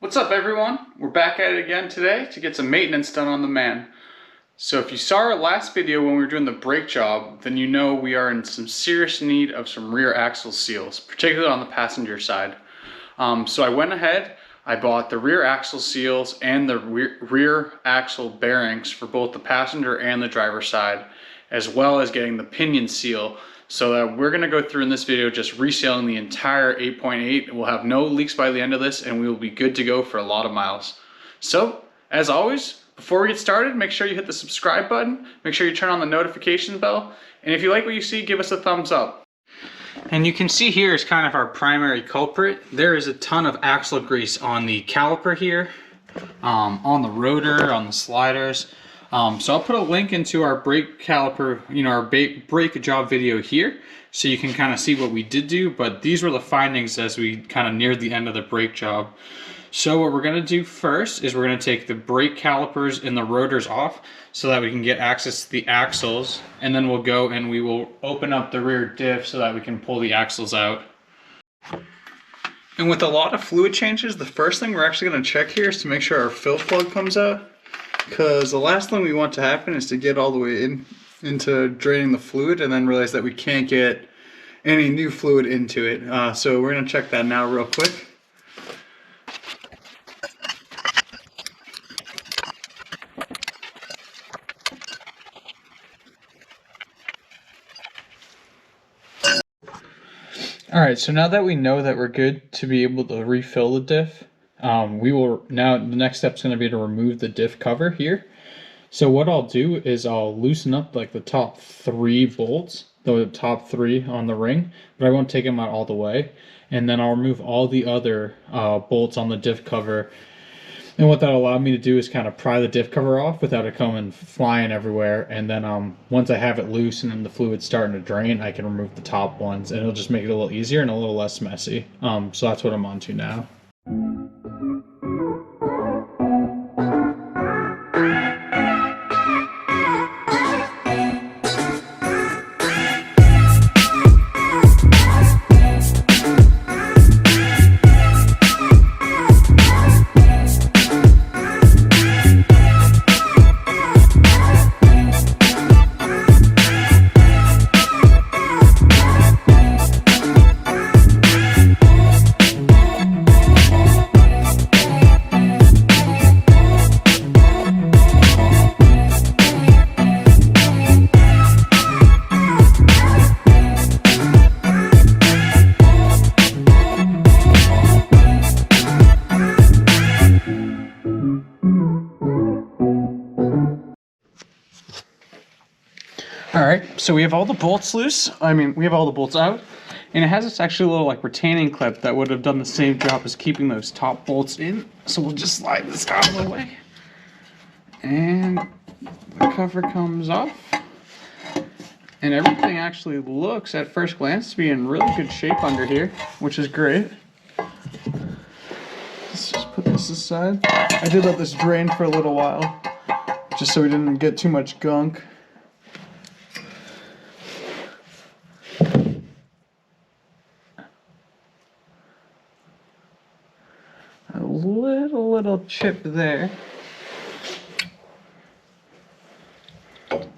What's up everyone? We're back at it again today to get some maintenance done on the man. So if you saw our last video when we were doing the brake job, then you know we are in some serious need of some rear axle seals, particularly on the passenger side. So I went ahead, I bought the rear axle seals and the rear axle bearings for both the passenger and the driver side, as well as getting the pinion seal. So that we're going to go through in this video just resealing the entire 8.8. We'll have no leaks by the end of this and we will be good to go for a lot of miles. So as always, before we get started, make sure you hit the subscribe button, make sure you turn on the notification bell, and if you like what you see, give us a thumbs up. And you can see here is kind of our primary culprit. There is a ton of axle grease on the caliper here, on the rotor, on the sliders. So I'll put a link into our brake caliper, our brake job video here, so you can kind of see what we did do, but these were the findings as we kind of neared the end of the brake job. So what we're going to do first is we're going to take the brake calipers and the rotors off so that we can get access to the axles, and then we'll go and we will open up the rear diff so that we can pull the axles out. And with a lot of fluid changes, the first thing we're actually going to check here is to make sure our fill plug comes out. Because the last thing we want to happen is to get all the way into draining the fluid and then realize that we can't get any new fluid into it. So we're going to check that now real quick. Alright, so now that we know that we're good to be able to refill the diff, the next step is going to be to remove the diff cover here. So what I'll do is I'll loosen up like the top 3 bolts, the top 3 on the ring, but I won't take them out all the way. And then I'll remove all the other bolts on the diff cover. And what that'll allow me to do is kind of pry the diff cover off without it coming flying everywhere. And then once I have it loose and then the fluid's starting to drain, I can remove the top ones, and it'll just make it a little easier and a little less messy. So that's what I'm on to now. Alright, so we have all the bolts loose. We have all the bolts out. And it has this actually little like retaining clip that would have done the same job as keeping those top bolts in. So we'll just slide this out of the way. And the cover comes off. And everything actually looks at first glance to be in really good shape under here, which is great. Let's just put this aside. I did let this drain for a little while, just so we didn't get too much gunk. A little chip there. But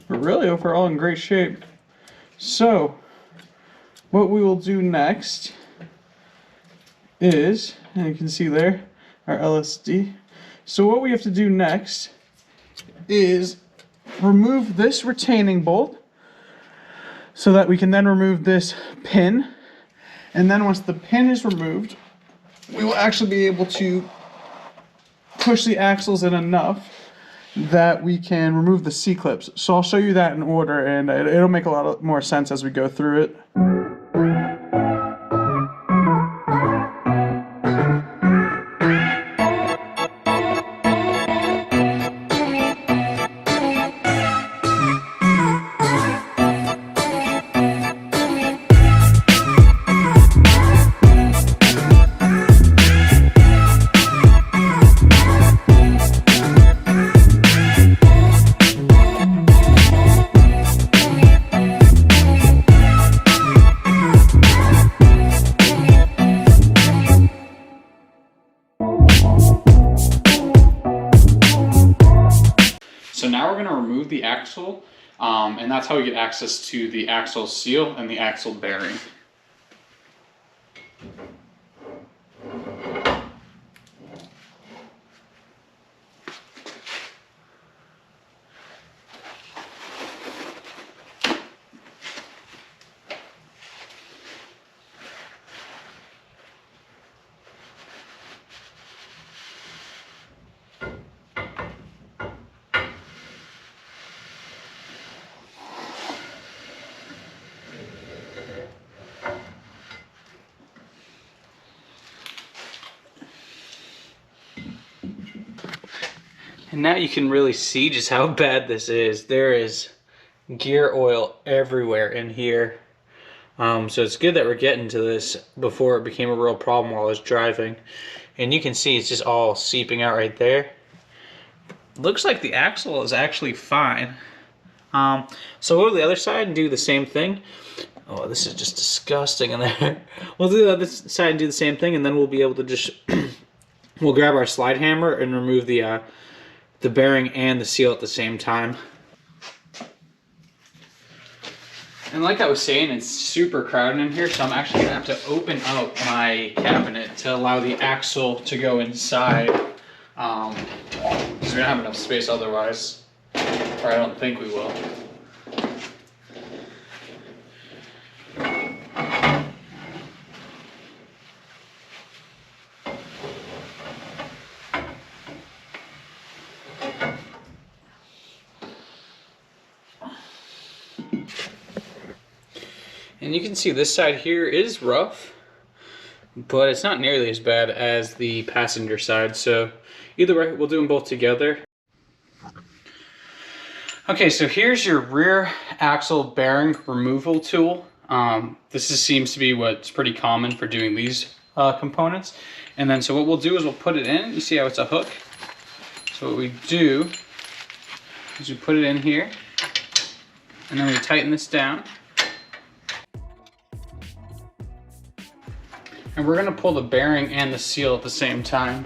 really overall in great shape. So what we will do next is, and you can see there, our LSD. So what we have to do next is remove this retaining bolt, so that we can then remove this pin. And then once the pin is removed, we will actually be able to push the axles in enough that we can remove the C-clips. So I'll show you that in order, and it'll make a lot more sense as we go through it. the axle, and that's how we get access to the axle seal and the axle bearing. And now you can really see just how bad this is. There is gear oil everywhere in here. So it's good that we're getting to this before it became a real problem while I was driving. And you can see it's just all seeping out right there. Looks like the axle is actually fine. So we'll go to the other side and do the same thing. Oh, this is just disgusting in there. We'll do the other side and do the same thing, and then we'll be able to just we'll grab our slide hammer and remove the bearing and the seal at the same time. And like I was saying, it's super crowded in here, so I'm actually gonna have to open up my cabinet to allow the axle to go inside, because we don't have enough space otherwise, or I don't think we will. And you can see this side here is rough, but it's not nearly as bad as the passenger side. So either way, we'll do them both together. Okay, so here's your rear axle bearing removal tool. Seems to be what's pretty common for doing these components. And then so what we'll do is we'll put it in. You see how it's a hook? So what we do is we put it in here, and then we tighten this down. And we're gonna pull the bearing and the seal at the same time.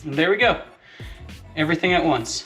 And there we go. Everything at once.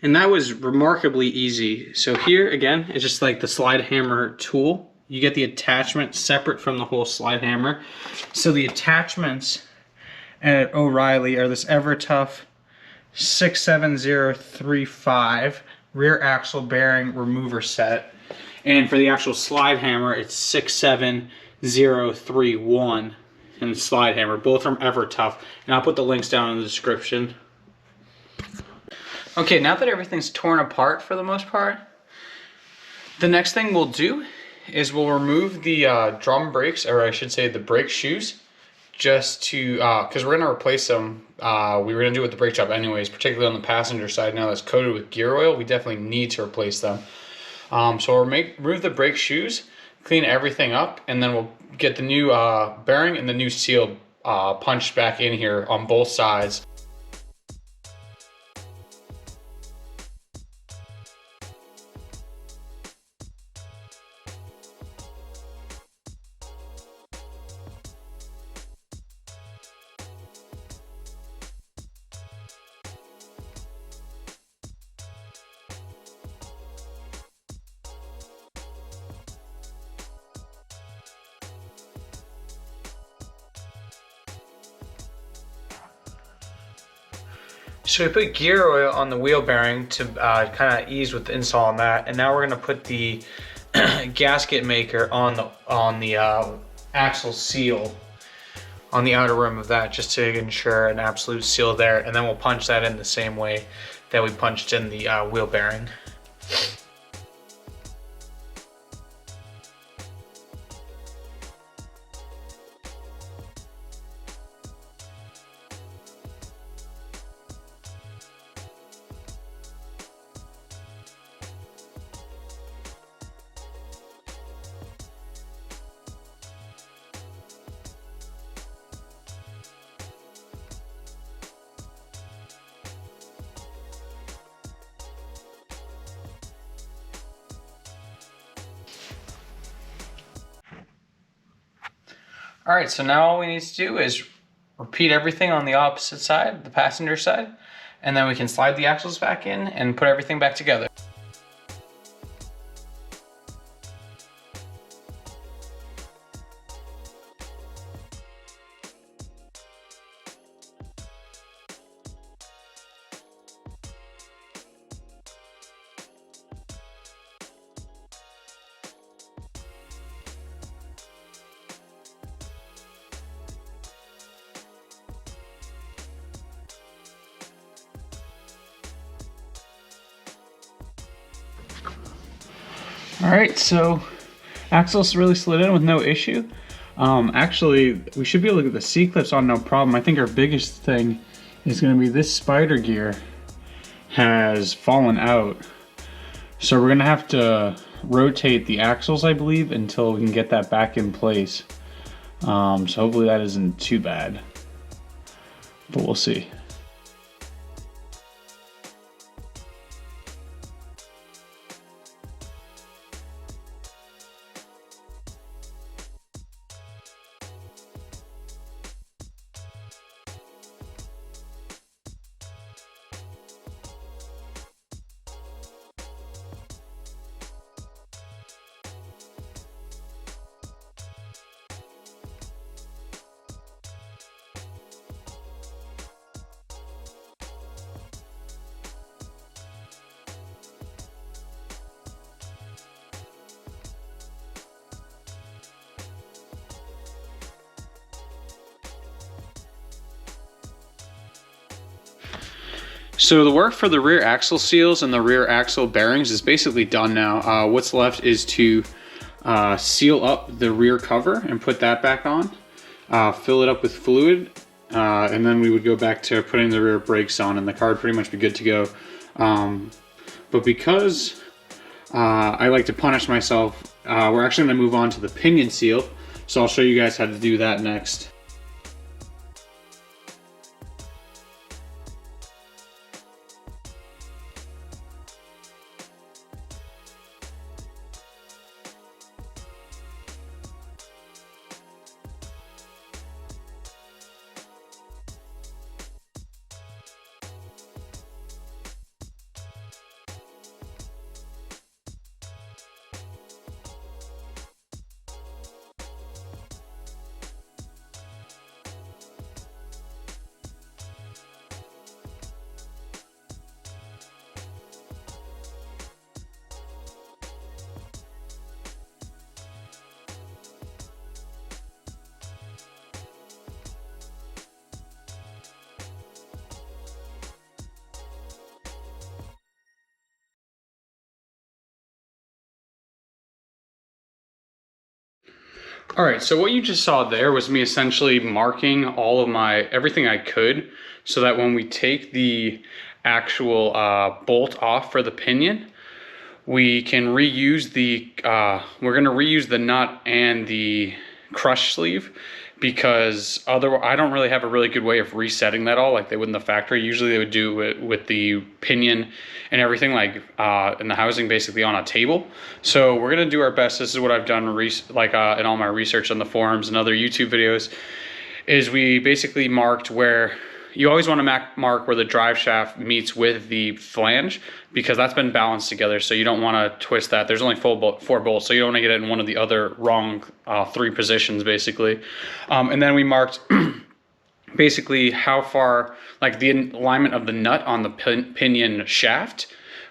And that was remarkably easy. So here again, it's just like the slide hammer tool. You get the attachment separate from the whole slide hammer. So the attachments at O'Reilly are this EverTough 67035 rear axle bearing remover set. And for the actual slide hammer, it's 67031 in the slide hammer, both from EverTough. And I'll put the links down in the description. Okay, now that everything's torn apart for the most part, the next thing we'll do is we'll remove the drum brakes, or I should say the brake shoes, just to, because we're going to replace them. We were going to do it with the brake job anyways, particularly on the passenger side. Now that's coated with gear oil, we definitely need to replace them. So we'll remove the brake shoes, clean everything up, and then we'll get the new bearing and the new seal punched back in here on both sides. So we put gear oil on the wheel bearing to kind of ease with the install on that, and now we're going to put the gasket maker on the axle seal on the outer rim of that, just to ensure an absolute seal there, and then we'll punch that in the same way that we punched in the wheel bearing. All right, so now all we need to do is repeat everything on the opposite side, the passenger side, and then we can slide the axles back in and put everything back together. All right, so axles really slid in with no issue. Actually, we should be able to get the C-clips on no problem. I think our biggest thing is going to be this spider gear has fallen out. So we're going to have to rotate the axles, I believe, until we can get that back in place. So hopefully that isn't too bad, but we'll see. So the work for the rear axle seals and the rear axle bearings is basically done now. What's left is to seal up the rear cover and put that back on, fill it up with fluid, and then we would go back to putting the rear brakes on and the car would pretty much be good to go. But because I like to punish myself, we're actually going to move on to the pinion seal. So I'll show you guys how to do that next. All right, so what you just saw there was me essentially marking all of everything I could, so that when we take the actual bolt off for the pinion, we can reuse we're gonna reuse the nut and the crush sleeve, because otherwise I don't really have a really good way of resetting that all like they would in the factory. Usually they would do it with the pinion and everything like in the housing basically on a table. So we're gonna do our best. This is what I've done in all my research on the forums and other YouTube videos, is we basically marked where you always want to mark where the drive shaft meets with the flange, because that's been balanced together, so you don't want to twist that. There's only 4 bolts, so you don't want to get it in one of the other wrong 3 positions basically. And then we marked basically how far, like the alignment of the nut on the pinion shaft,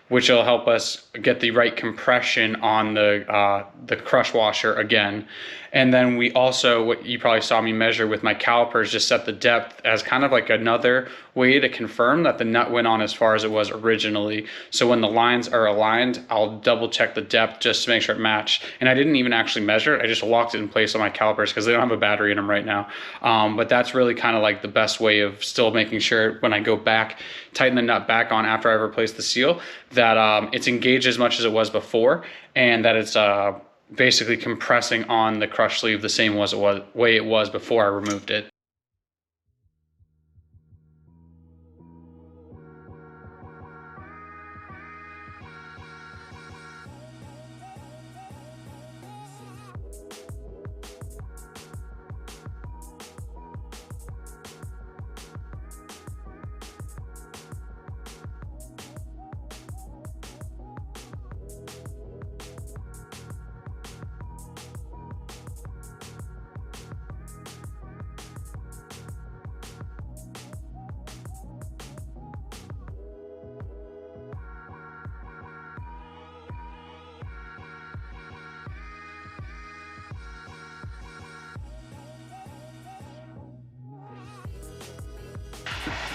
which will help us get the right compression on the crush washer again. And then we also, what you probably saw me measure with my calipers, just set the depth as kind of like another way to confirm that the nut went on as far as it was originally. So when the lines are aligned, I'll double check the depth just to make sure it matched. And I didn't even actually measure it. I just locked it in place on my calipers because they don't have a battery in them right now. But that's really kind of like the best way of still making sure when I go back, tighten the nut back on after I've replaced the seal, that it's engaged as much as it was before, and that it's basically compressing on the crush sleeve the same way it was before I removed it.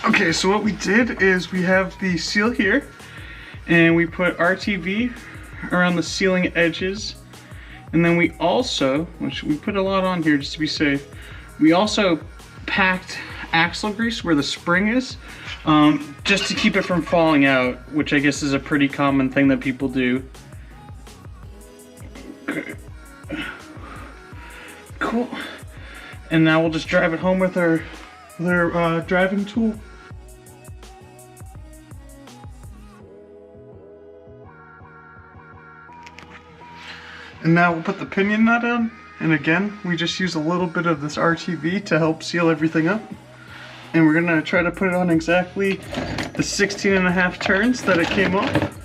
Okay, so what we did is we have the seal here, and we put RTV around the sealing edges, and then we also, which we put a lot on here just to be safe, we also packed axle grease where the spring is, just to keep it from falling out, which I guess is a pretty common thing that people do. Okay. Cool. And now we'll just drive it home with our driving tool. And now we'll put the pinion nut on, and again, we just use a little bit of this RTV to help seal everything up. And we're gonna try to put it on exactly the 16.5 turns that it came off.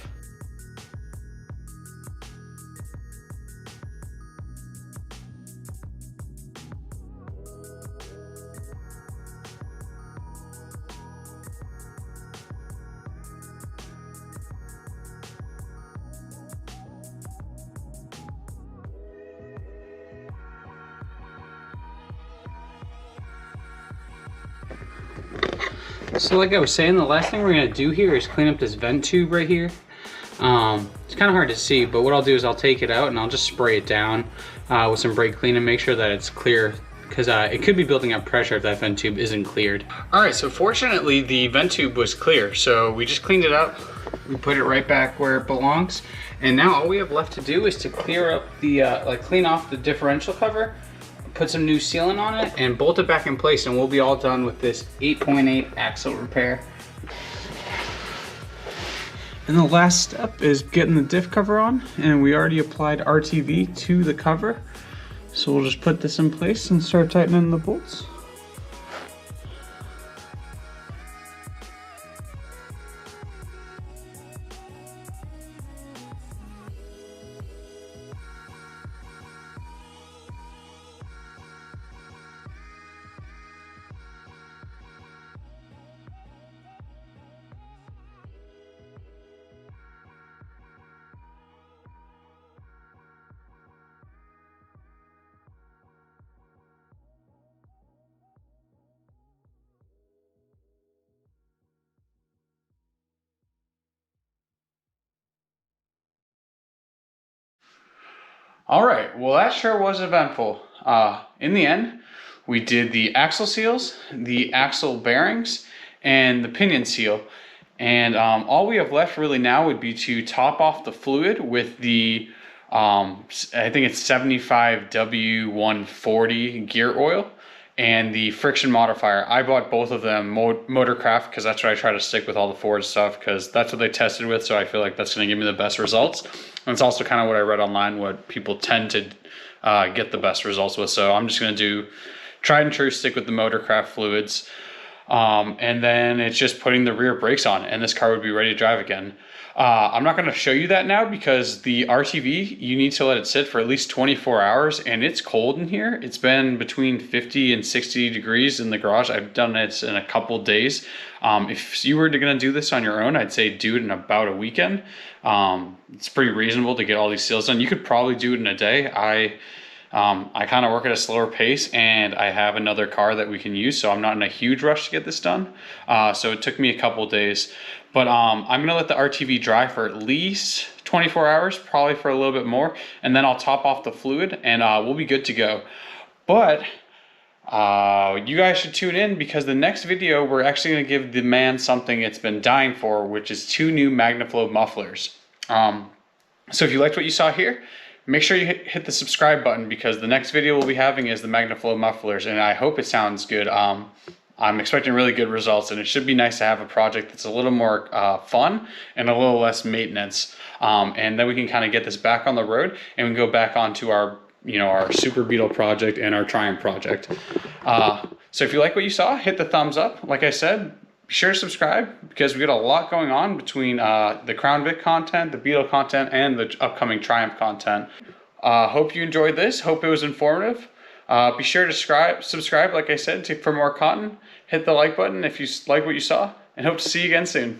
So like I was saying, the last thing we're gonna do here is clean up this vent tube right here. It's kind of hard to see, but what I'll do is I'll take it out and I'll just spray it down with some brake clean and make sure that it's clear, because it could be building up pressure if that vent tube isn't cleared. All right, so fortunately the vent tube was clear, so we just cleaned it up. We put it right back where it belongs, and now all we have left to do is to clear up the clean off the differential cover, put some new sealant on it, and bolt it back in place, and we'll be all done with this 8.8 axle repair. And the last step is getting the diff cover on, and we already applied RTV to the cover. So we'll just put this in place and start tightening the bolts. All right, well that sure was eventful. In the end, we did the axle seals, the axle bearings, and the pinion seal. And all we have left really now would be to top off the fluid with the, I think it's 75W140 gear oil and the friction modifier. I bought both of them, Motorcraft, because that's what I try to stick with all the Ford stuff, because that's what they tested with, so I feel like that's going to give me the best results. And it's also kind of what I read online, what people tend to get the best results with. So I'm just going to do tried and true, stick with the Motorcraft fluids. And then it's just putting the rear brakes on, and this car would be ready to drive again. I'm not going to show you that now because the RTV, you need to let it sit for at least 24 hours, and it's cold in here. It's been between 50 and 60 degrees in the garage. I've done it in a couple days. If you were going to do this on your own, I'd say do it in about a weekend. It's pretty reasonable to get all these seals done. You could probably do it in a day. I kind of work at a slower pace, and I have another car that we can use, so I'm not in a huge rush to get this done. So it took me a couple days, but I'm gonna let the RTV dry for at least 24 hours, probably for a little bit more, and then I'll top off the fluid, and we'll be good to go. But you guys should tune in, because the next video we're actually gonna give the man something it's been dying for, which is 2 new MagnaFlow mufflers. So if you liked what you saw here, make sure you hit the subscribe button, because the next video we'll be having is the MagnaFlow mufflers, and I hope it sounds good. I'm expecting really good results, and it should be nice to have a project that's a little more fun and a little less maintenance. And then we can kind of get this back on the road, and we can go back onto our, our Super Beetle project and our Triumph project. So if you like what you saw, hit the thumbs up. Like I said, be sure to subscribe, because we got a lot going on between the Crown Vic content, the Beetle content, and the upcoming Triumph content. Hope you enjoyed this. Hope it was informative. Be sure to subscribe, like I said, for more content. Hit the like button if you like what you saw, and hope to see you again soon.